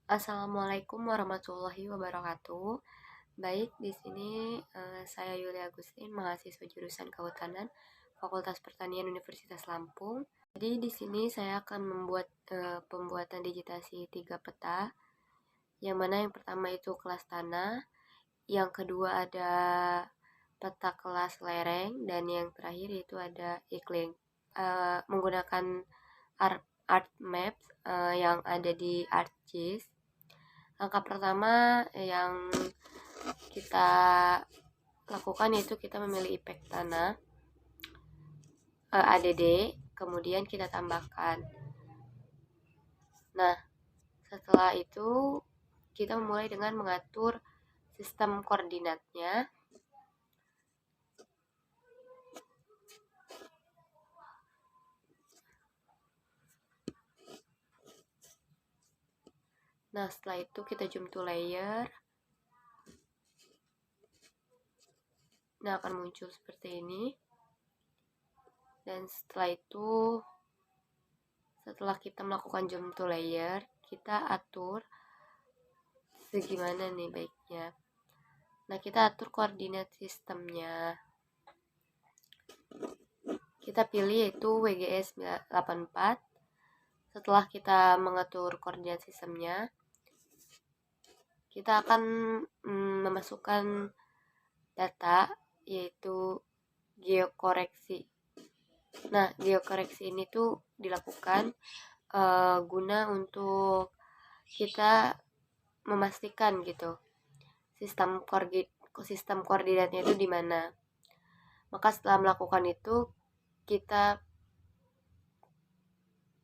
Assalamualaikum warahmatullahi wabarakatuh. Baik, di sini saya Yulia Agustin, mahasiswa jurusan Kehutanan, Fakultas Pertanian Universitas Lampung. Jadi di sini saya akan membuat pembuatan digitasi 3 peta, yang mana yang pertama itu kelas tanah, yang kedua ada peta kelas lereng, dan yang terakhir itu ada iklim. Menggunakan art maps yang ada di ArcGIS. Langkah pertama yang kita lakukan yaitu kita memilih ipek tanah ADD, kemudian kita tambahkan. Nah, setelah itu kita memulai dengan mengatur sistem koordinatnya. Nah, setelah itu kita zoom to layer. Nah, akan muncul seperti ini. Dan setelah itu, setelah kita melakukan zoom to layer, kita atur segimana nih baiknya. Nah, kita atur koordinat sistemnya. Kita pilih yaitu WGS 84. Setelah kita mengatur koordinat sistemnya, kita akan memasukkan data yaitu geokoreksi. Nah, geokoreksi ini tuh dilakukan guna untuk kita memastikan gitu sistem koordinatnya itu di mana. Maka setelah melakukan itu kita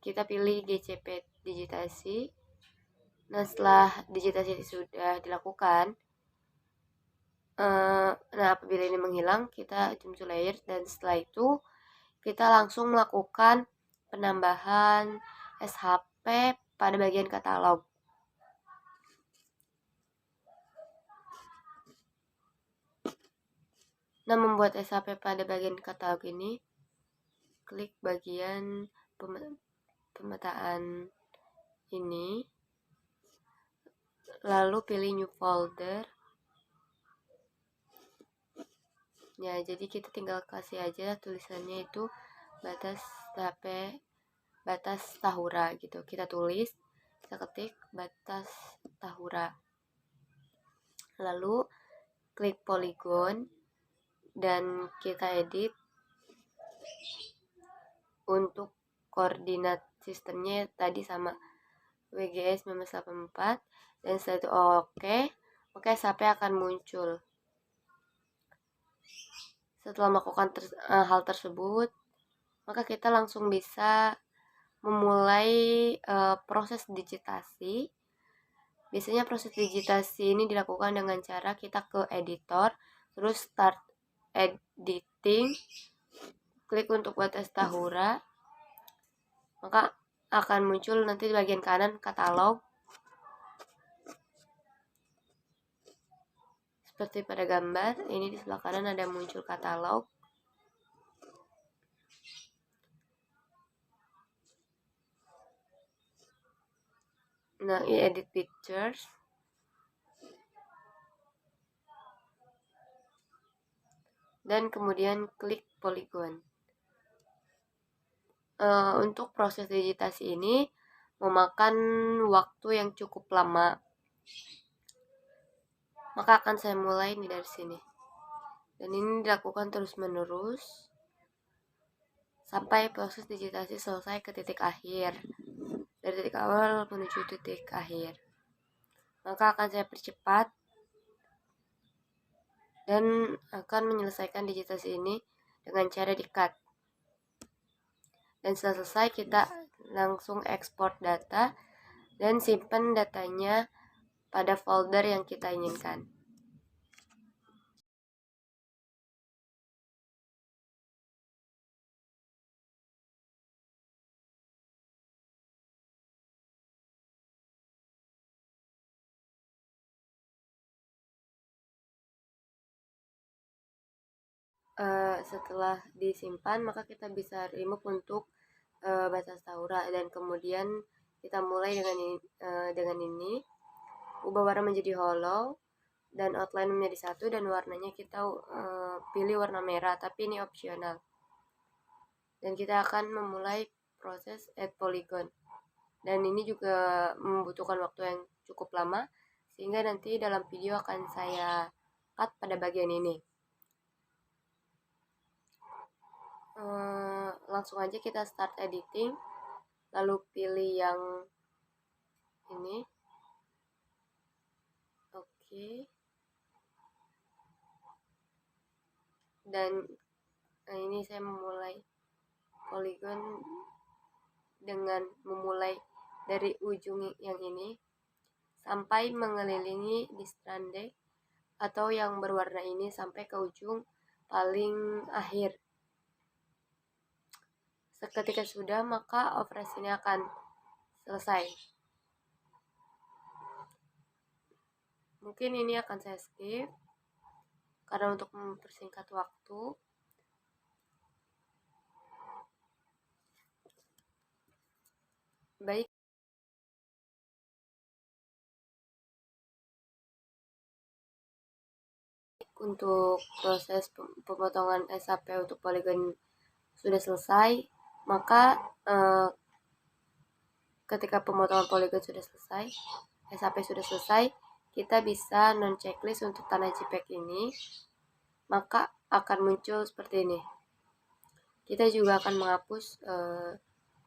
pilih GCP digitasi. Nah, setelah digitasi sudah dilakukan, nah apabila ini menghilang kita zoom to layer, dan setelah itu kita langsung melakukan penambahan SHP pada bagian katalog. Nah, membuat SHP pada bagian katalog ini, klik bagian pemetaan ini, lalu pilih new folder. Ya, jadi kita tinggal kasih aja tulisannya itu batas tahura gitu. Kita tulis, kita ketik batas tahura. Lalu klik polygon dan kita edit untuk koordinat sistemnya tadi sama WGS 1984, dan setelah itu oke, maka SHP akan muncul. Setelah melakukan hal tersebut, maka kita langsung bisa memulai proses digitasi. Biasanya proses digitasi ini dilakukan dengan cara kita ke editor, terus start editing, klik untuk batas tahura, maka akan muncul nanti di bagian kanan katalog. Seperti pada gambar, ini di sebelah kanan ada muncul katalog. Nah, ini edit pictures. Dan kemudian klik polygon. Untuk proses digitasi ini memakan waktu yang cukup lama. Maka akan saya mulai nih dari sini. Dan ini dilakukan terus-menerus sampai proses digitasi selesai ke titik akhir. Dari titik awal menuju titik akhir. Maka akan saya percepat dan akan menyelesaikan digitasi ini dengan cara di-cut. Dan setelah selesai kita langsung ekspor data dan simpan datanya pada folder yang kita inginkan. Setelah disimpan, maka kita bisa remove untuk batas tahura, dan kemudian kita mulai dengan ini. ubah warna menjadi hollow dan outline menjadi satu, dan warnanya kita pilih warna merah, tapi ini opsional. Dan kita akan memulai proses add polygon, dan ini juga membutuhkan waktu yang cukup lama, sehingga nanti dalam video akan saya cut pada bagian ini. Langsung aja kita start editing, lalu pilih yang ini. Oke. Dan ini saya memulai polygon dengan memulai dari ujung yang ini sampai mengelilingi di strande atau yang berwarna ini sampai ke ujung paling akhir. Seketika sudah, maka operasi ini akan selesai. Mungkin ini akan saya skip karena untuk mempersingkat waktu. Baik, untuk proses pemotongan SAP untuk poligon sudah selesai, maka ketika pemotongan poligon sudah selesai, SAP sudah selesai, kita bisa non checklist untuk tanah JPEG ini, maka akan muncul seperti ini. Kita juga akan menghapus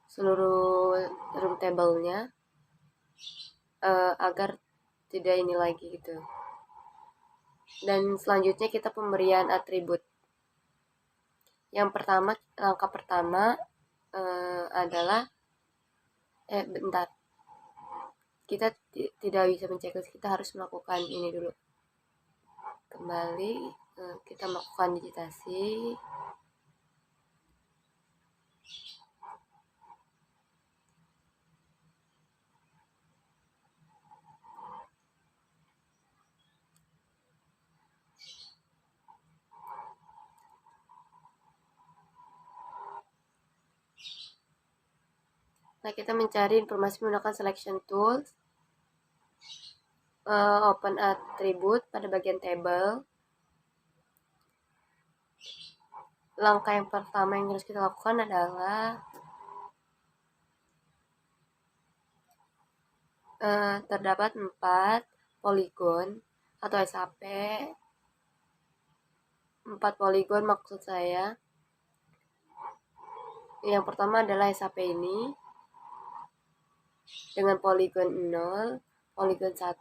seluruh room table-nya agar tidak ini lagi gitu. Dan selanjutnya kita pemberian atribut. Yang pertama, langkah pertama adalah bentar. Kita tidak bisa mencek, kita harus melakukan ini dulu. Kembali, kita melakukan digitasi. Nah, kita mencari informasi menggunakan selection tools, open attribute pada bagian table. Langkah yang pertama yang harus kita lakukan adalah terdapat 4 poligon atau SAP. 4 poligon maksud saya. Yang pertama adalah SAP ini dengan poligon 0, poligon 1,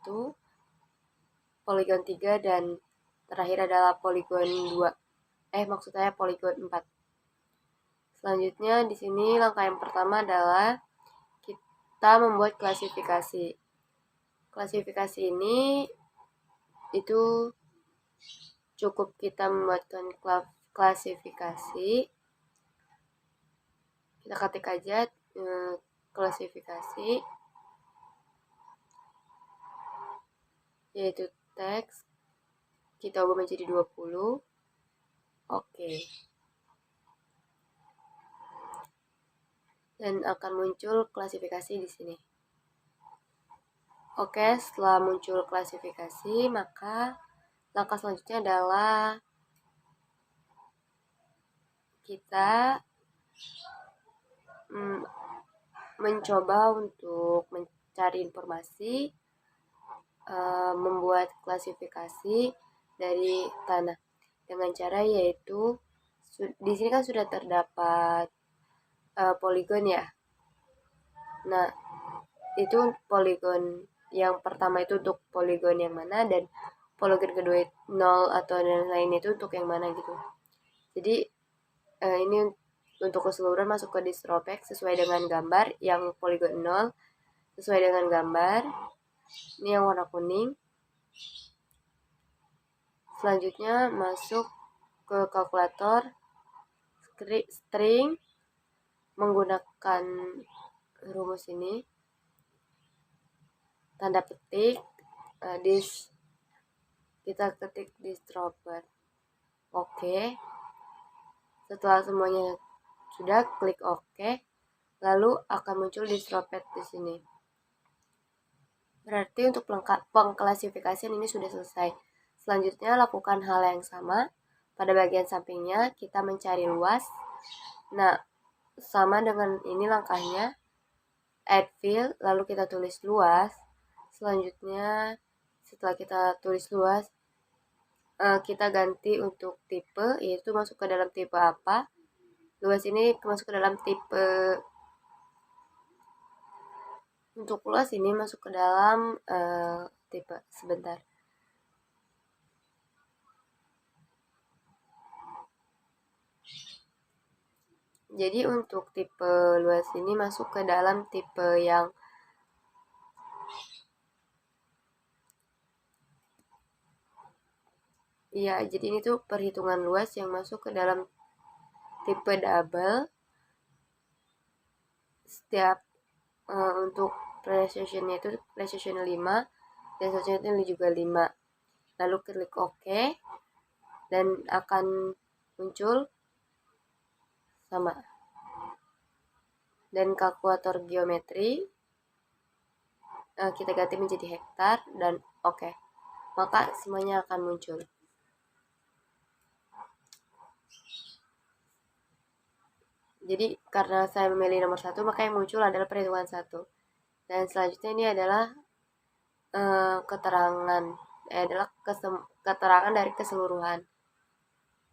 poligon 3, dan terakhir adalah poligon 2. Maksud saya poligon 4. Selanjutnya di sini langkah yang pertama adalah kita membuat klasifikasi. Klasifikasi ini itu cukup kita membuatkan klasifikasi. Kita ketik aja klasifikasi, yaitu teks. Kita ubah menjadi 20. Oke. Dan akan muncul klasifikasi di sini. Oke, setelah muncul klasifikasi, maka langkah selanjutnya adalah kita mencoba untuk mencari informasi, membuat klasifikasi dari tanah dengan cara yaitu di sini kan sudah terdapat poligon ya. Nah, itu poligon yang pertama itu untuk poligon yang mana, dan poligon kedua 0 atau dan lain itu untuk yang mana gitu. Jadi ini untuk keseluruhan masuk ke distropek sesuai dengan gambar. Yang poligon 0 sesuai dengan gambar. Ini yang warna kuning. Selanjutnya masuk ke kalkulator string menggunakan rumus ini, tanda petik kita ketik distropper. Oke. Setelah semuanya sudah, klik OK. Lalu akan muncul distropper di sini. Berarti untuk pengklasifikasian ini sudah selesai. Selanjutnya lakukan hal yang sama. Pada bagian sampingnya kita mencari luas. Nah, sama dengan ini langkahnya. Add field, lalu kita tulis luas. Selanjutnya setelah kita tulis luas, kita ganti untuk tipe, yaitu masuk ke dalam tipe apa. Luas ini masuk ke dalam tipe, untuk luas ini masuk ke dalam tipe, sebentar. Jadi untuk tipe luas ini masuk ke dalam tipe yang jadi ini tuh perhitungan luas yang masuk ke dalam tipe double. Setiap untuk precisionnya itu precision 5 dan seterusnya itu juga 5. Lalu klik OK dan akan muncul sama. Dan kalkulator geometri kita ganti menjadi hektar dan OK. Maka semuanya akan muncul. Jadi karena saya memilih nomor 1, maka yang muncul adalah perhitungan 1. Dan selanjutnya ini adalah keterangan dari keseluruhan.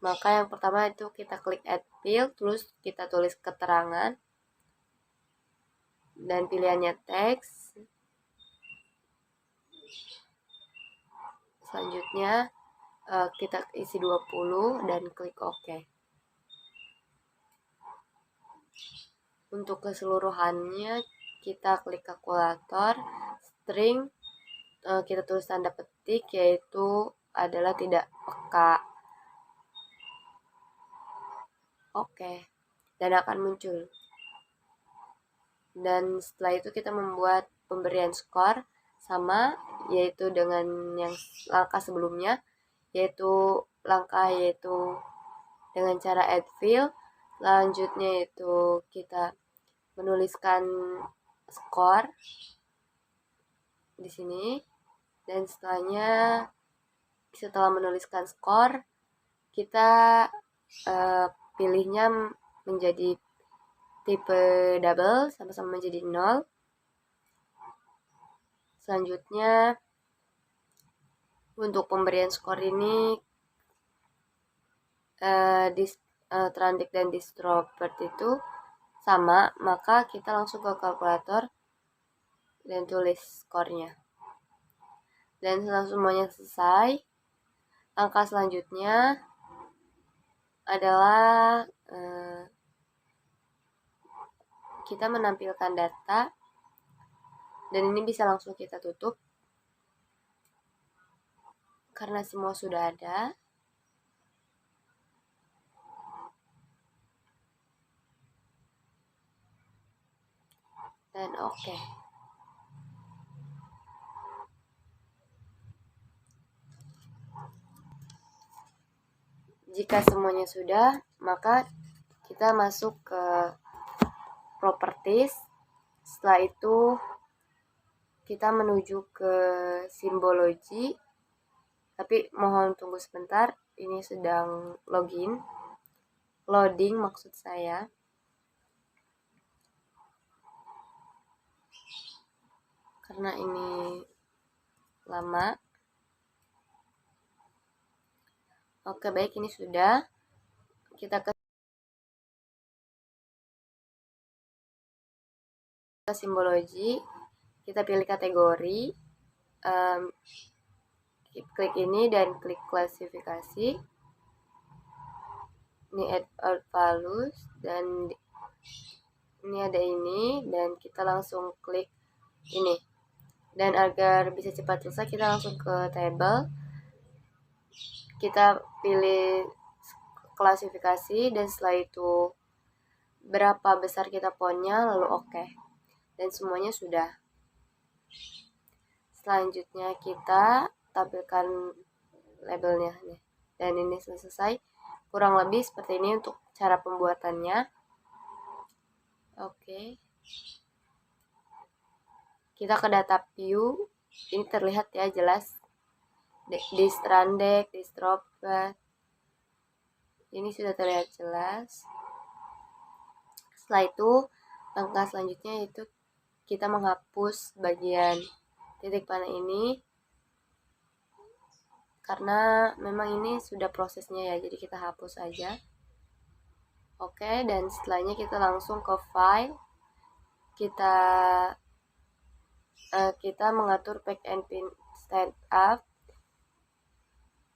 Maka yang pertama itu kita klik add field, terus kita tulis keterangan dan pilihannya teks. Selanjutnya kita isi 20 dan klik OK. Untuk keseluruhannya kita klik kalkulator, string, kita tulis tanda petik, yaitu adalah tidak peka. Oke, dan akan muncul. Dan setelah itu kita membuat pemberian skor sama, yaitu dengan yang langkah sebelumnya, yaitu dengan cara add field. Selanjutnya itu kita menuliskan skor di sini, dan setelah menuliskan skor kita pilihnya menjadi tipe double, sama-sama menjadi 0. Selanjutnya untuk pemberian skor ini Trandik dan Distropert itu sama, maka kita langsung ke kalkulator dan tulis skornya. Dan setelah semuanya selesai, langkah selanjutnya adalah kita menampilkan data, dan ini bisa langsung kita tutup karena semua sudah ada. Dan OK. Jika semuanya sudah, maka kita masuk ke properties. Setelah itu kita menuju ke simbologi. Tapi mohon tunggu sebentar, ini sedang loading maksud saya. Karena ini lama. Oke, baik, ini sudah. Kita ke simbologi, kita pilih kategori, klik ini dan klik klasifikasi. Ini add values, dan ini ada ini, dan kita langsung klik ini. Dan agar bisa cepat selesai, kita langsung ke table. Kita pilih klasifikasi, dan setelah itu berapa besar kita fontnya, lalu OK. Dan semuanya sudah. Selanjutnya kita tampilkan labelnya nih. Dan ini selesai. Kurang lebih seperti ini untuk cara pembuatannya. Oke. Kita ke data view. Ini terlihat ya jelas di strandek, di strobat. Ini sudah terlihat jelas. Setelah itu, langkah selanjutnya itu kita menghapus bagian titik panah ini karena memang ini sudah prosesnya ya, jadi kita hapus aja. Oke, dan setelahnya kita langsung ke file, kita mengatur pack and pin setup.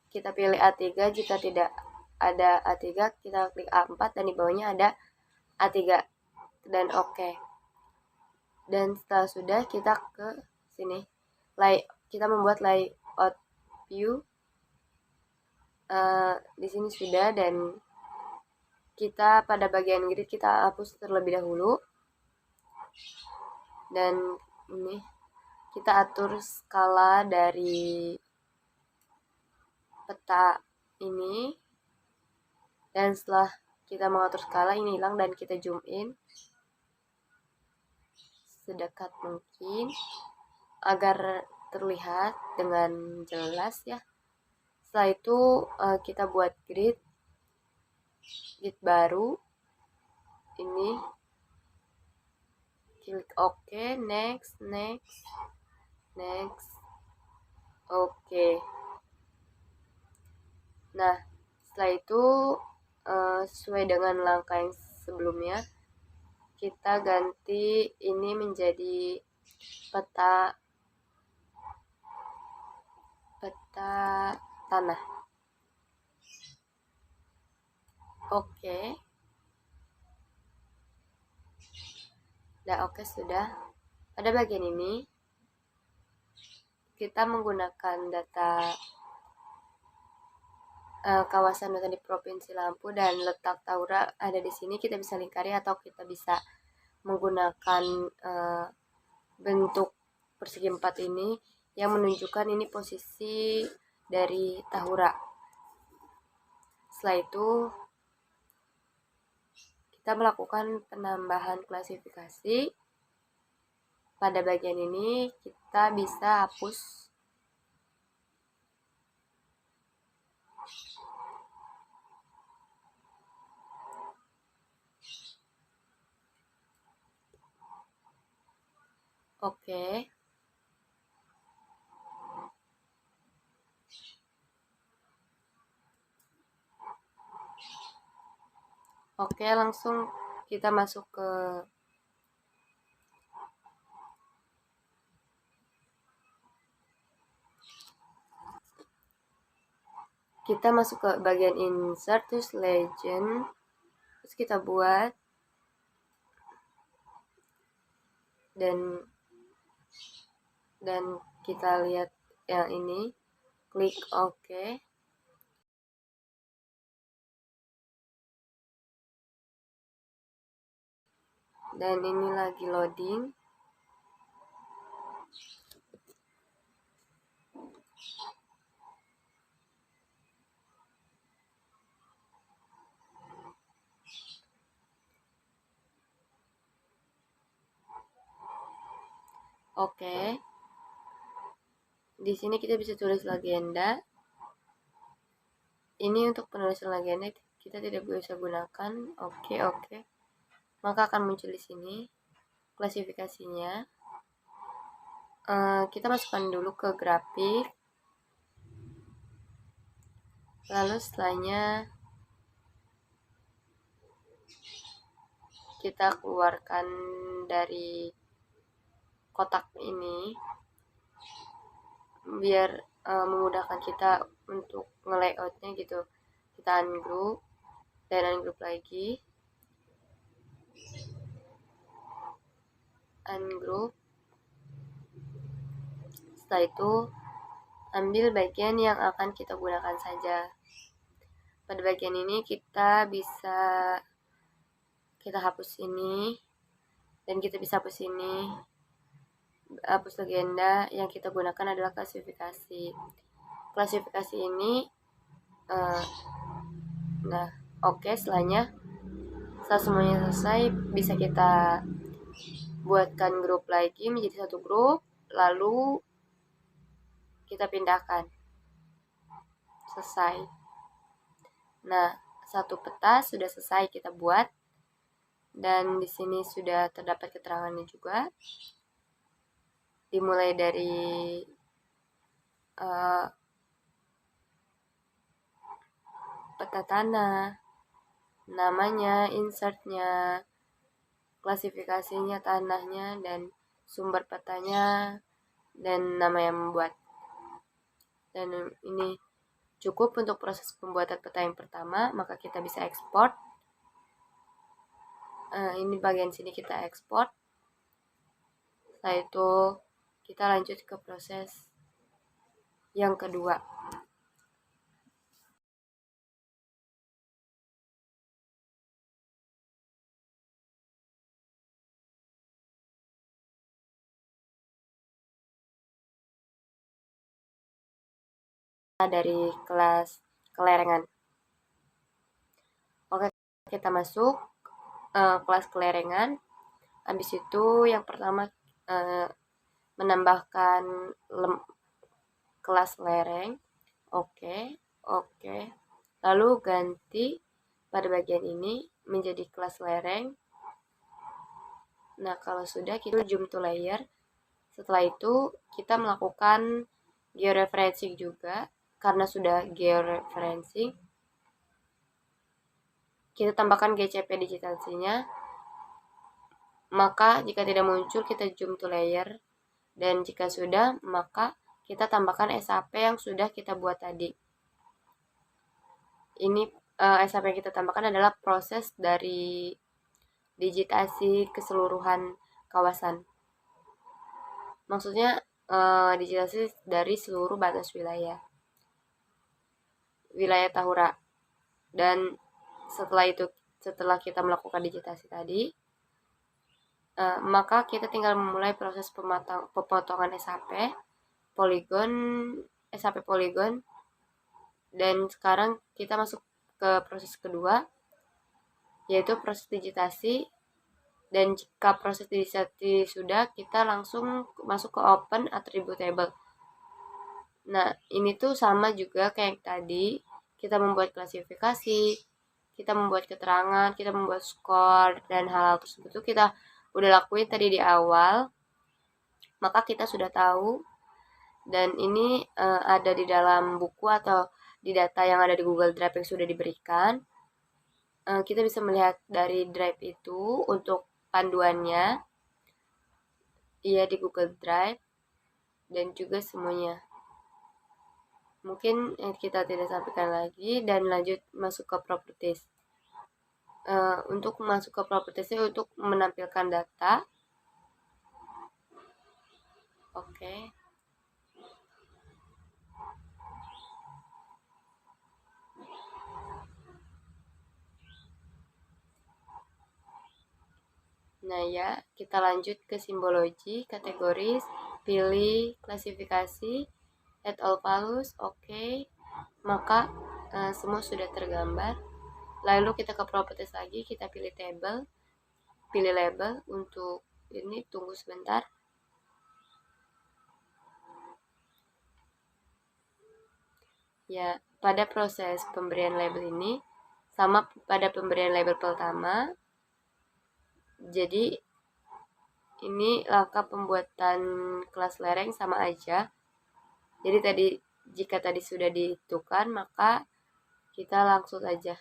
Kita pilih A3, jika tidak ada A3 kita klik A4 dan di bawahnya ada A3 dan oke. Dan setelah sudah kita ke sini, kita membuat layout view. Di sini sudah, dan kita pada bagian grid kita hapus terlebih dahulu. Dan ini kita atur skala dari peta ini, dan setelah kita mengatur skala ini hilang dan kita zoom in sedekat mungkin agar terlihat dengan jelas ya. Setelah itu kita buat grid baru ini, klik OK, next, oke. Nah, setelah itu sesuai dengan langkah yang sebelumnya, kita ganti ini menjadi peta tanah. Oke. Nah, oke sudah. Pada bagian ini kita menggunakan data kawasan hutan di Provinsi Lampung dan letak Tahura ada di sini. Kita bisa lingkari atau kita bisa menggunakan bentuk persegi 4 ini yang menunjukkan ini posisi dari Tahura. Setelah itu kita melakukan penambahan klasifikasi. Pada bagian ini kita bisa hapus oke. Oke, langsung kita masuk ke bagian insert, terus legend, terus kita buat dan kita lihat yang ini, klik OK. Dan ini lagi loading. Oke. Di sini kita bisa tulis legenda. Ini untuk penulisan legenda kita tidak bisa gunakan. Oke. Maka akan muncul di sini klasifikasinya. Kita masukkan dulu ke grafik. Lalu setelahnya kita keluarkan dari kotak ini biar memudahkan kita untuk nge-layoutnya gitu. Kita ungroup dan ungroup lagi, ungroup. Setelah itu ambil bagian yang akan kita gunakan saja. Pada bagian ini kita hapus ini, dan kita bisa hapus ini. Hapus legenda. Yang kita gunakan adalah klasifikasi ini. Nah, oke. Setelah semuanya selesai, bisa kita buatkan grup lagi menjadi satu grup, lalu kita pindahkan. Selesai. Nah, satu peta sudah selesai kita buat, dan di sini sudah terdapat keterangannya juga. Dimulai dari peta tanah, namanya, insertnya, klasifikasinya tanahnya, dan sumber petanya, dan nama yang membuat. Dan ini cukup untuk proses pembuatan peta yang pertama, maka kita bisa ekspor. Ini bagian sini kita ekspor. Setelah itu kita lanjut ke proses yang kedua. Dari kelas kelerengan. Oke, kita masuk kelas kelerengan. Habis itu yang pertama menambahkan kelas lereng. Oke. Lalu ganti pada bagian ini menjadi kelas lereng. Nah, kalau sudah, kita zoom to layer. Setelah itu kita melakukan georeferencing juga. Karena sudah georeferencing, kita tambahkan GCP digitasinya. Maka jika tidak muncul, kita zoom to layer. Dan jika sudah, maka kita tambahkan SAP yang sudah kita buat tadi. Ini SAP yang kita tambahkan adalah proses dari digitasi keseluruhan kawasan. Maksudnya digitasi dari seluruh batas wilayah Tahura. Dan setelah kita melakukan digitasi tadi, maka kita tinggal memulai proses pemotongan SAP poligon. Dan sekarang kita masuk ke proses kedua, yaitu proses digitasi. Dan jika proses digitasi sudah, kita langsung masuk ke open attributable. Nah, ini tuh sama juga kayak tadi, kita membuat klasifikasi, kita membuat keterangan, kita membuat skor, dan hal-hal tersebut tuh kita udah lakuin tadi di awal. Maka kita sudah tahu, dan ini ada di dalam buku atau di data yang ada di Google Drive yang sudah diberikan. Kita bisa melihat dari Drive itu untuk panduannya, iya di Google Drive, dan juga semuanya. Mungkin kita tidak sampaikan lagi, dan lanjut masuk ke properties. Untuk masuk ke propertiesnya untuk menampilkan data. Oke. Nah ya, kita lanjut ke simbologi, kategoris, pilih, klasifikasi, add all values, oke. Maka semua sudah tergambar. Lalu kita ke properties lagi, kita pilih table, pilih label. Untuk ini tunggu sebentar. Ya, pada proses pemberian label ini sama pada pemberian label pertama. Jadi ini langkah pembuatan kelas lereng sama aja. Jadi jika tadi sudah ditentukan, maka kita langsung aja.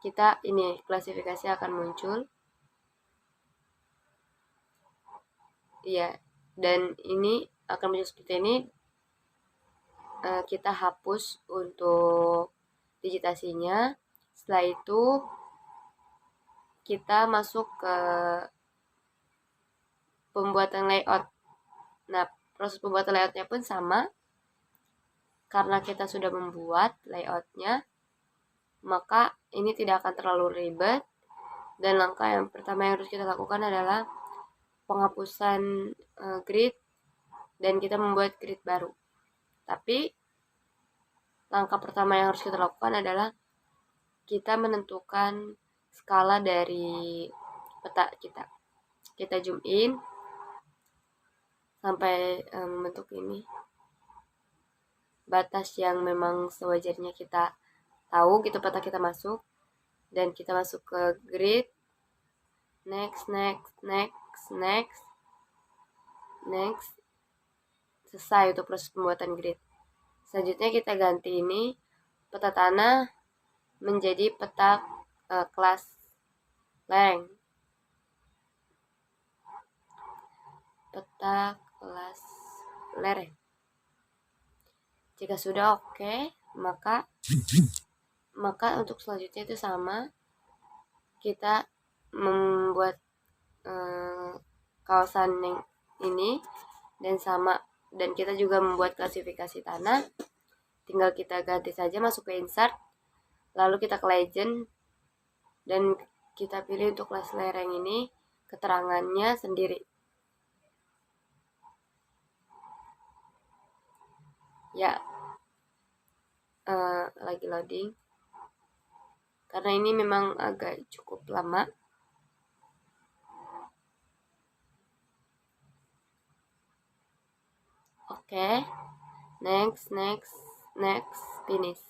Kita ini klasifikasi akan muncul. Iya, dan ini akan muncul seperti ini. Kita hapus untuk digitasinya. Setelah itu kita masuk ke pembuatan layout. Nah, proses pembuatan layoutnya pun sama. Karena kita sudah membuat layoutnya, maka ini tidak akan terlalu ribet. Dan langkah yang pertama yang harus kita lakukan adalah penghapusan grid, dan kita membuat grid baru. Tapi langkah pertama yang harus kita lakukan adalah kita menentukan skala dari peta kita. Kita zoom in sampai membentuk ini. batas yang memang sewajarnya kita tahu gitu peta kita masuk, dan kita masuk ke grid. Next, selesai untuk proses pembuatan grid. Selanjutnya kita ganti ini peta tanah menjadi peta kelas lereng. Peta kelas lereng. Jika sudah oke, maka untuk selanjutnya itu sama, kita membuat kawasan yang ini dan kita juga membuat klasifikasi tanah. Tinggal kita ganti saja, masuk ke insert, lalu kita ke legend, dan kita pilih untuk kelas lereng ini keterangannya sendiri. Ya, lagi loading karena ini memang agak cukup lama. Oke, next, finish.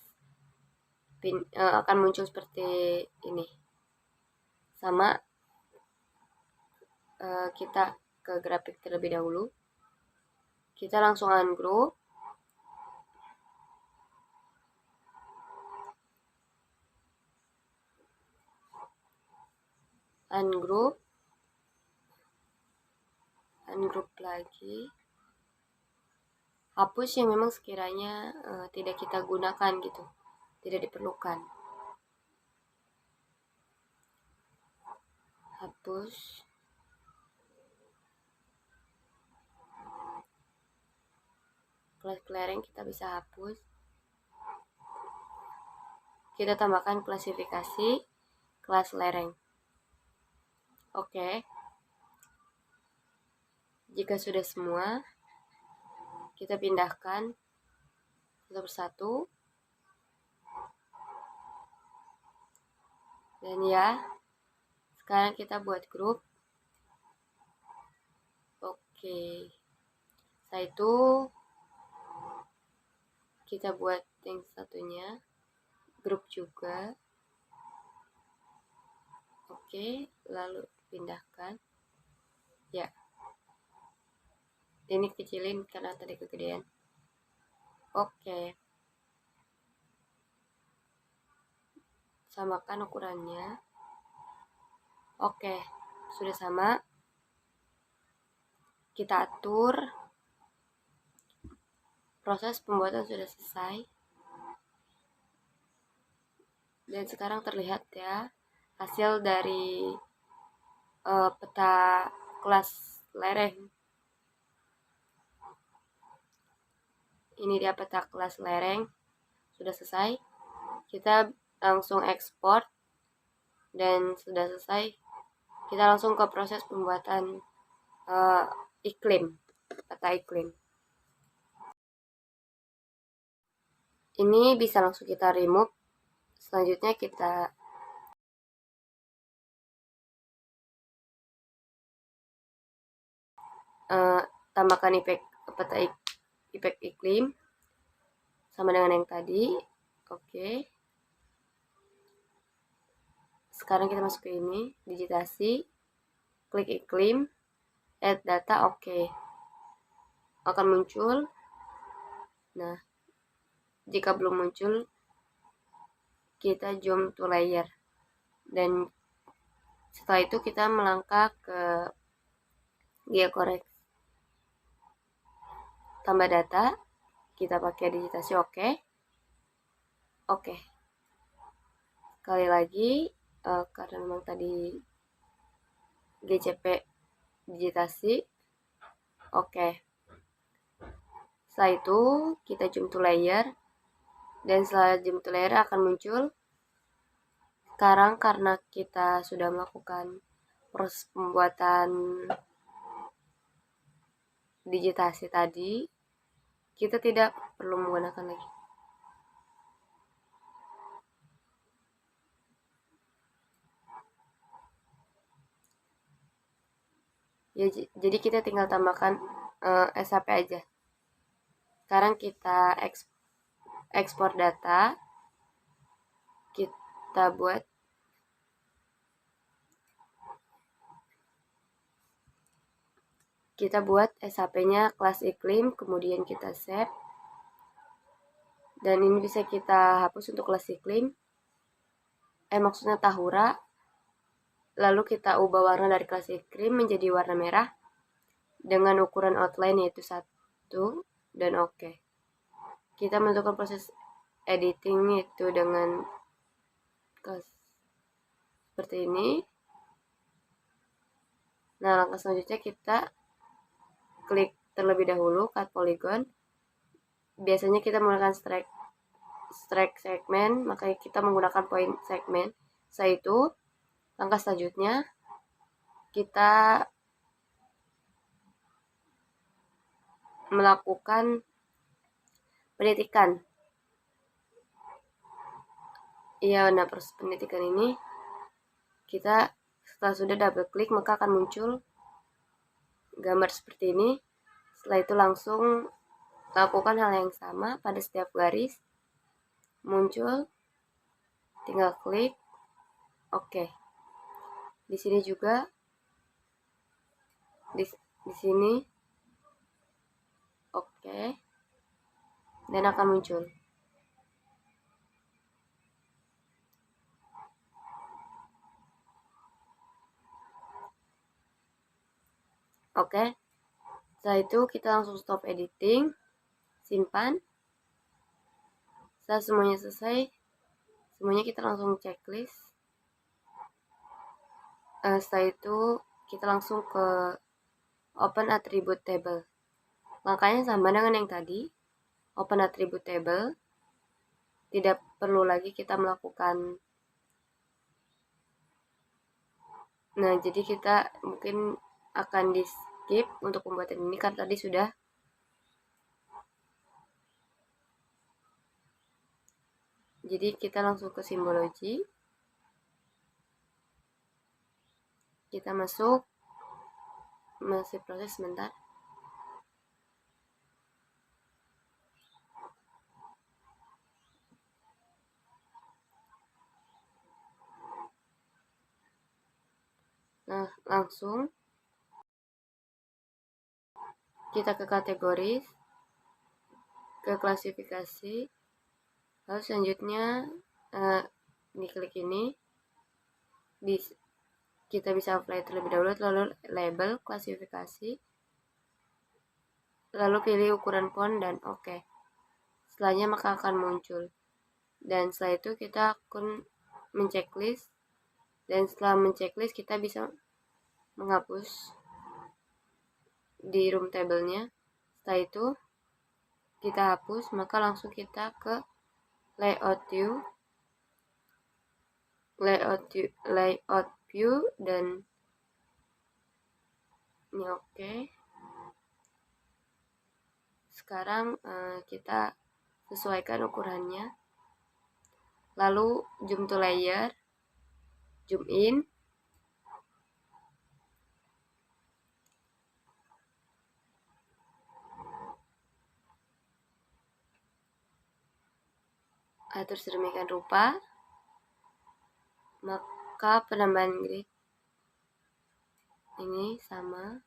Akan muncul seperti ini. Sama, kita ke grafik terlebih dahulu. Kita langsung ungroup. Ungroup lagi. Hapus yang memang sekiranya tidak kita gunakan gitu, tidak diperlukan. Hapus. Kelas lereng kita bisa hapus. Kita tambahkan klasifikasi kelas lereng. Oke. Jika sudah semua, kita pindahkan satu persatu. Dan ya, sekarang kita buat grup. Oke. Setelah itu kita buat yang satunya grup juga. Oke, lalu pindahkan. Ya. Ini kecilin karena tadi kegedean. Oke. Samakan ukurannya. Oke, sudah sama. Kita atur. Proses pembuatan sudah selesai. Dan sekarang terlihat ya hasil dari peta kelas lereng. Ini dia peta kelas lereng. Sudah selesai. Kita langsung ekspor. Dan sudah selesai. Kita langsung ke proses pembuatan iklim. Peta iklim. Ini bisa langsung kita remove. Selanjutnya kita tambahkan peta efek iklim sama dengan yang tadi. Oke. Sekarang kita masuk ke ini, digitasi, klik iklim, add data, oke. Akan muncul. Nah, jika belum muncul, kita zoom to layer. Dan setelah itu kita melangkah ke geocorrect. Tambah data, kita pakai digitasi, oke. Oke. Sekali lagi, karena memang tadi GCP digitasi, oke. Setelah itu kita zoom to layer, dan setelah zoom to layer akan muncul. Sekarang karena kita sudah melakukan proses pembuatan digitasi tadi, kita tidak perlu menggunakan lagi. Ya, jadi kita tinggal tambahkan SHP aja. Sekarang kita ekspor data, kita buat SHP-nya kelas iklim, kemudian kita save. Dan ini bisa kita hapus untuk kelas iklim. Maksudnya tahura. Lalu kita ubah warna dari kelas iklim menjadi warna merah dengan ukuran outline yaitu 1 dan oke. Kita menentukan proses editing itu dengan seperti ini. Nah, langkah selanjutnya kita klik terlebih dahulu cut polygon. Biasanya kita menggunakan strike segment, maka kita menggunakan point segment. Setelah itu, langkah selanjutnya kita melakukan penitikan. Iya, nah proses penitikan ini kita setelah sudah double klik maka akan muncul gambar seperti ini. Setelah itu langsung lakukan hal yang sama pada setiap garis. Muncul, tinggal klik oke. Di sini juga di sini oke. Dan akan muncul. Oke. Setelah itu kita langsung stop editing, simpan. Setelah semuanya selesai, semuanya kita langsung checklist. Setelah itu kita langsung ke open attribute table. Langkahnya sama dengan yang tadi. Open attribute table. Tidak perlu lagi kita melakukan. Nah, jadi kita mungkin akan di skip untuk pembuatan ini karena tadi sudah. Jadi kita langsung ke simbologi. Kita masih proses sebentar. Nah, langsung kita ke kategori, ke klasifikasi, lalu selanjutnya diklik ini, kita bisa apply terlebih dahulu, lalu label, klasifikasi, lalu pilih ukuran font dan oke. Setelahnya maka akan muncul. Dan setelah itu kita akan menceklis, dan setelah menceklis kita bisa menghapus di room table-nya. Setelah itu kita hapus, maka langsung kita ke layout view dan ini oke. Sekarang kita sesuaikan ukurannya, lalu zoom to layer, zoom in, atur sedemikian rupa, maka penambahan grid ini sama,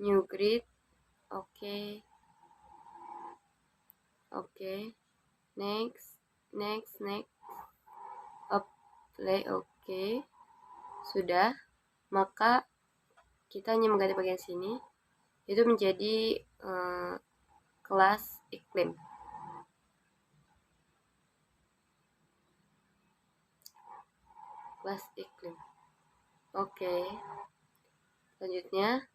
new grid, oke, next, apply, oke, sudah. Maka kita hanya mengganti bagian sini, itu menjadi kelas iklim. Oke. Selanjutnya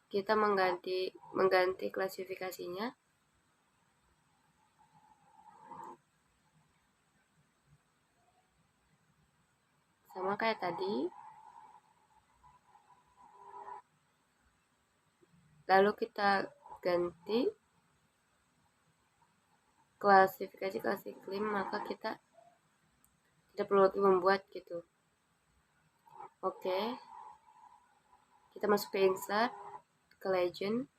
kita mengganti klasifikasinya. Sama kayak tadi. Lalu kita ganti klasifikasi kelas iklim, maka kita tidak perlu lagi membuat gitu. Oke. Kita masuk ke insert, ke legend,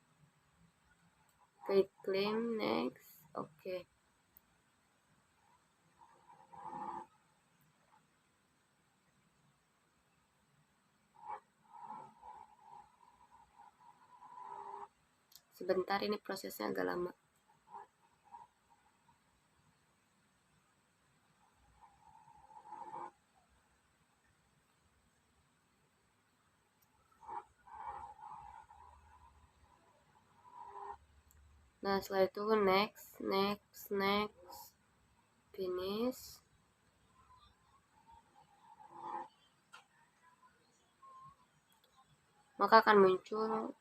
ke iklim, next, oke. sebentar, ini prosesnya agak lama. Nah, setelah itu next, finish. Maka akan muncul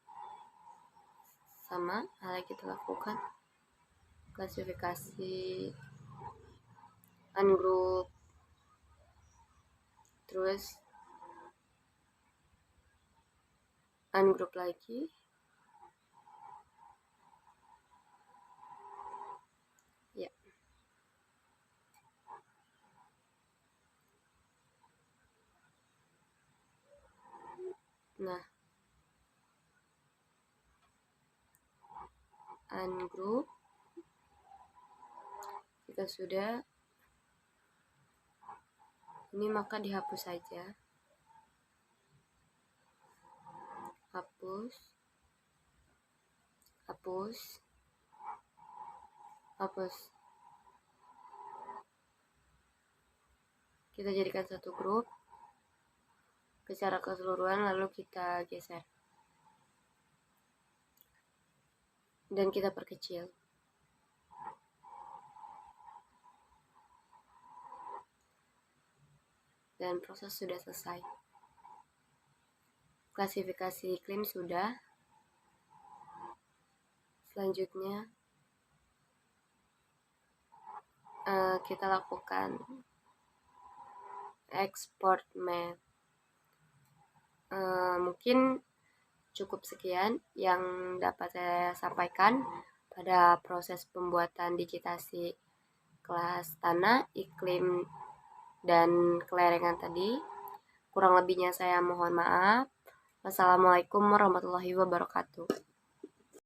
sama hal yang kita lakukan, klasifikasi, ungroup, terus ungroup lagi, ya. Nah, ungroup jika sudah, ini maka dihapus saja. Hapus. Kita jadikan satu grup secara keseluruhan, lalu kita geser dan kita perkecil. Dan proses sudah selesai. Klasifikasi iklim sudah. Selanjutnya kita lakukan export map. Mungkin cukup sekian yang dapat saya sampaikan pada proses pembuatan digitasi kelas tanah, iklim, dan kelerengan tadi. Kurang lebihnya saya mohon maaf. Wassalamualaikum warahmatullahi wabarakatuh.